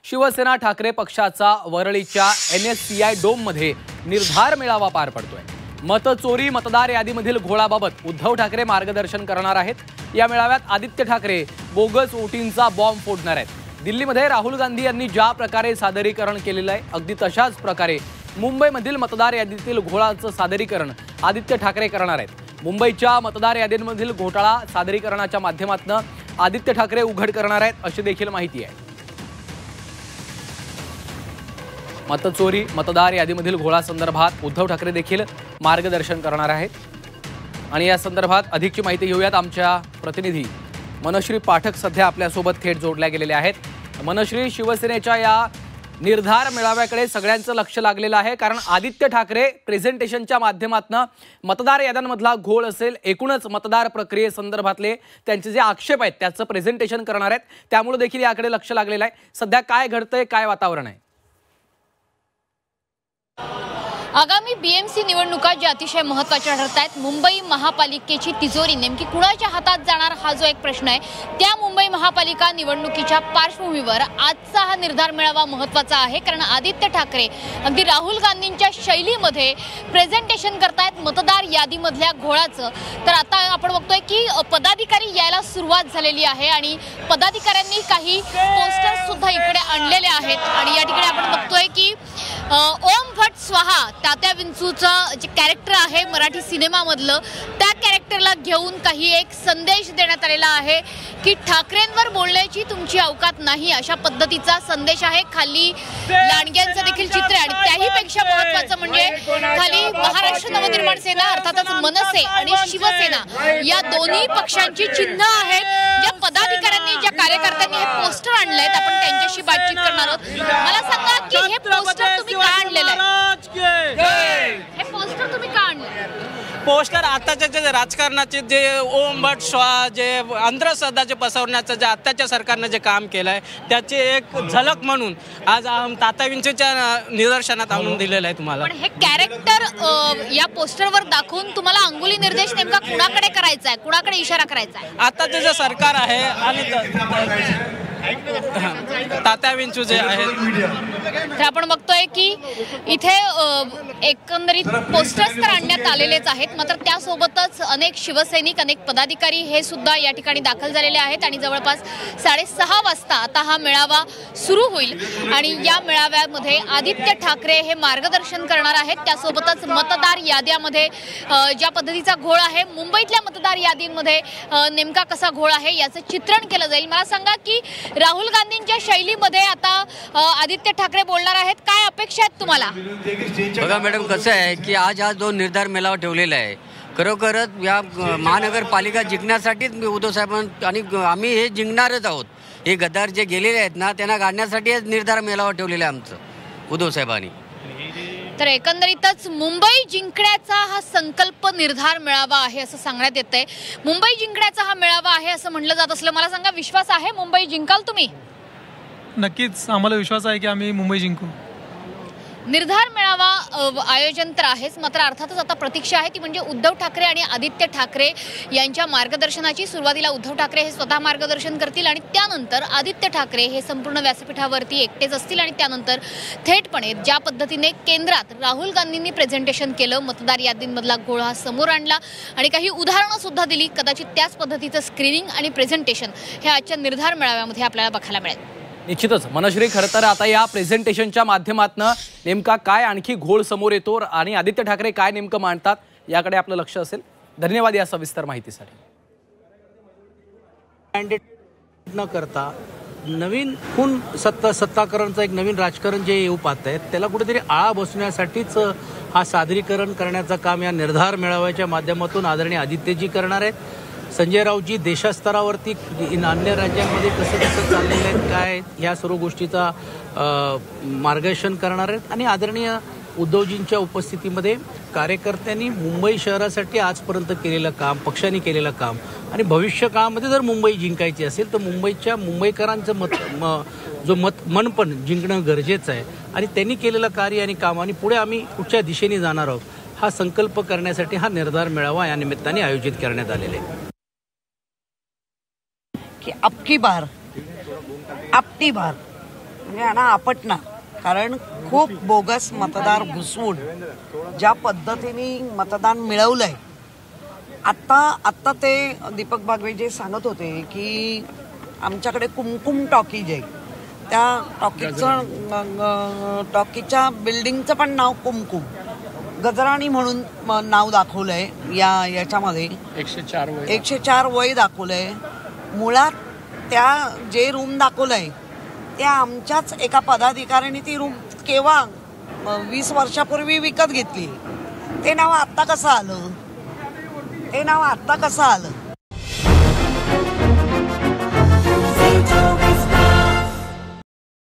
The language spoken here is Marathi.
शिवसेना ठाकरे पक्षाचा वरळीच्या NSCI डोममध्ये निर्धार मेळावा पार पडतोय। मतचोरी मतदार यादीमधील घोळाबाबत उद्धव ठाकरे मार्गदर्शन करणार आहेत। या मेळाव्यात आदित्य ठाकरे बोगस वोटिंगचा बॉम्ब फोडणार आहेत। दिल्लीमध्ये राहुल गांधी यांनी ज्या प्रकारे सादरीकरण केलेलं आहे अगदी तशाच प्रकारे मुंबईमधील मतदार यादीतील घोळाचं सादरीकरण आदित्य ठाकरे करणार आहेत। मुंबईच्या मतदार यादींमधील घोटाळा सादरीकरणाच्या माध्यमातून आदित्य ठाकरे उघड करणार आहेत अशी देखील माहिती आहे। मतचोरी मतदार यादीमधील घोळा संदर्भात उद्धव ठाकरे देखील मार्गदर्शन करणार आहेत आणि या संदर्भात अधिकची माहिती घेऊयात। आमच्या प्रतिनिधी मनश्री पाठक सध्या आपल्या सोबत थेट जोडल्या गेलेले आहेत। मनश्री, शिवसेनेच्या या निर्धार मेळाव्याकडे सगळ्यांचं लक्ष लागलेलं आहे, कारण आदित्य ठाकरे प्रेझेंटेशनच्या माध्यमातून मतदार याद्यांमधला घोळ असेल, एकूणच मतदार प्रक्रियेसंदर्भातले त्यांचे जे आक्षेप आहेत त्याचं प्रेझेंटेशन करणार आहेत, त्यामुळे देखील याकडे लक्ष लागलेलं आहे। सध्या काय घडतंय, काय वातावरण आहे? आगामी BMC निवडणुका ज्या अतिशय महत्त्वाच्या ठरत आहेत। मुंबई महापालिकेची तिजोरी नेमकी कुणाच्या हातात जाणार हा जो एक प्रश्न आहे, त्या मुंबई महापालिका निवडणुकीच्या पार्श्वभूमीवर आजचा हा निर्धार मेळावा महत्त्वाचा आहे, कारण आदित्य ठाकरे अगदी राहुल गांधींच्या शैलीमध्ये प्रेझेंटेशन करतायत मतदार यादीमधल्या घोळाचं। तर आता आपण बघतोय की पदाधिकारी यायला सुरुवात झालेली आहे आणि पदाधिकाऱ्यांनी काही पोस्टर्स सुद्धा इकडे आणलेले आहेत आणि या ठिकाणी आपण बघतोय की ओम भट स्वाहा तात्या विंचूचं जे कॅरेक्टर आहे मराठी सिनेमामधलं, त्या कॅरेक्टरला घेऊन काही एक संदेश देण्यात आलेला आहे की ठाकरेंवर बोलण्याची तुमची अवकात नाही, अशा पद्धतीचा संदेश आहे। खाली लांडग्यांचं देखील चित्र आहे आणि त्याहीपेक्षा महत्त्वाचं म्हणजे खाली महाराष्ट्र नवनिर्माण सेना अर्थातच मनसे आणि शिवसेना या दोन्ही पक्षांची चिन्ह आहेत। ज्या पदाधिकाऱ्यांनी ज्या कार्यकर्त्यांनी हे पोस्टर आणलेत आपण त्यांच्याशी बातचीत करणार आहोत। मला सांगा की हे पोस्टर तुम्ही का आणलेलं आहे? हे पोस्टर तुम्ही का आणलं? पोस्टर आताच्या जे राजकारणाचे जे ओम भट स्वाहा जे अंधश्रद्धा जे पसरवण्याचं जे आताच्या सरकारनं जे काम केलं आहे त्याची एक झलक म्हणून आज तात्या विंचूच्या निदर्शनात आणून दिलेलं आहे तुम्हाला। पण हे कॅरेक्टर या पोस्टरवर दाखवून तुम्हाला अंगुली निर्देश नेमका कुणाकडे करायचा आहे, कुणाकडे इशारा करायचा आहे? आताचं जे सरकार आहे आणि तात्या विंचू जे आहेत, तर आपण बघतोय की इथे एकंदरीत पोस्टर्स तर आणण्यात आलेलेच आहेत, मात्र त्यासोबतच अनेक शिवसैनिक अनेक पदाधिकारी हे सुद्धा या ठिकाणी दाखल झालेले आहेत आणि जवळपास 6:30 वाजता आता हा मेळावा सुरू होईल आणि या मेळाव्यामध्ये आदित्य ठाकरे हे मार्गदर्शन करणार आहेत। त्यासोबतच मतदार याद्यामध्ये ज्या पद्धतीचा घोळ आहे, मुंबईतल्या मतदार यादींमध्ये नेमका कसा घोळ आहे याचं चित्रण केलं जाईल। मला सांगा की राहुल गांधींच्या शैलीमध्ये आता आदित्य ठाकरे बोलणार आहेत, काय अपेक्षा आहेत तुम्हाला? बघा मॅडम, कसं आहे की आज जो निर्धार मेळावा ठेवलेला आहे, खरोखरच या महानगरपालिका जिंकण्यासाठीच उद्धव साहेबांनी आणि आम्ही हे जिंकणारच आहोत। हे गद्दार जे गेलेले आहेत ना त्यांना गाडण्यासाठी निर्धार मेळावा ठेवलेला आहे आमचं उद्धव साहेबांनी। तर एकंदरीतच मुंबई जिंकण्याचा हा संकल्प निर्धार मेळावा आहे असं सांगण्यात येतंय। मुंबई जिंकण्याचा हा मेळावा आहे असं म्हटलं जात असलं, मला सांगा विश्वास आहे मुंबई जिंकाल तुम्ही? नक्कीच आम्हाला विश्वास आहे की आम्ही मुंबई जिंकू। निर्धार मेळावा आयोजन तर आहेच, मात्र अर्थातच आता प्रतीक्षा आहे ती म्हणजे उद्धव ठाकरे आणि आदित्य ठाकरे यांच्या मार्गदर्शनाची। सुरुवातीला उद्धव ठाकरे हे स्वतः मार्गदर्शन करतील आणि त्यानंतर आदित्य ठाकरे हे संपूर्ण व्यासपीठावरती एकटेच असतील आणि त्यानंतर थेटपणे ज्या पद्धतीने केंद्रात राहुल गांधींनी प्रेझेंटेशन केलं, मतदार यादींमधला घोळ हा समोर आणला आणि काही उदाहरणं सुद्धा दिली, कदाचित त्याच पद्धतीचं स्क्रीनिंग आणि प्रेझेंटेशन हे आजच्या निर्धार मेळाव्यामध्ये आपल्याला बघायला मिळेल। निश्चितच मनश्री, खरं तर आता या प्रेझेंटेशनच्या माध्यमातून नेमका काय आणखी घोळ समोर येतो आणि आदित्य ठाकरे काय नेमकं मांडतात याकडे आपलं लक्ष असेल। धन्यवाद या सविस्तर माहितीसाठी। मॅन्डेट न करता नवीन सत्ताकरणचं एक नवीन राजकारण जे येऊ पाहत आहेत त्याला कुठेतरी आळा बसण्यासाठीच हा सादरीकरण करण्याचं काम या निर्धार मेळाव्याच्या माध्यमातून आदरणीय आदित्यजी करणार आहेत। संजय राऊतजी देशस्तरावरती अन्य राज्यांमध्ये कसं चाललेलं आहे काय ह्या सर्व गोष्टीचा मार्गदर्शन करणार आहेत आणि आदरणीय उद्धवजींच्या उपस्थितीमध्ये कार्यकर्त्यांनी मुंबई शहरासाठी आजपर्यंत केलेलं काम, पक्षांनी केलेलं काम आणि भविष्य काळामध्ये जर मुंबई जिंकायची असेल तर मुंबईकरांचं मन पण जिंकणं गरजेचं आहे आणि त्यांनी केलेलं कार्य आणि काम आणि पुढे आम्ही कुठच्या दिशेने जाणार आहोत हा संकल्प करण्यासाठी हा निर्धार मेळावा या निमित्ताने आयोजित करण्यात आलेला आहे। कि अब की बार म्हणजे यांना आपटणार. कारण खूप बोगस मतदार घुसवून ज्या पद्धतीने मतदान मिळवलंय. आत्ता ते दीपक बागवे जे सांगत होते की आमच्याकडे कुमकुम टॉकीज आहे, त्या टॉकीजच्या बिल्डिंगचं पण नाव कुमकुम, गजराणी म्हणून नाव दाखवलंय याच्यामध्ये. 104 वय दाखवलंय. मुळात त्या जे रूम दाखवलंय त्या आमच्याच एका पदाधिकाऱ्यांनी ती रूम केव्हा 20 वर्षापूर्वी विकत घेतली. ते नाव आत्ता कसं आलं?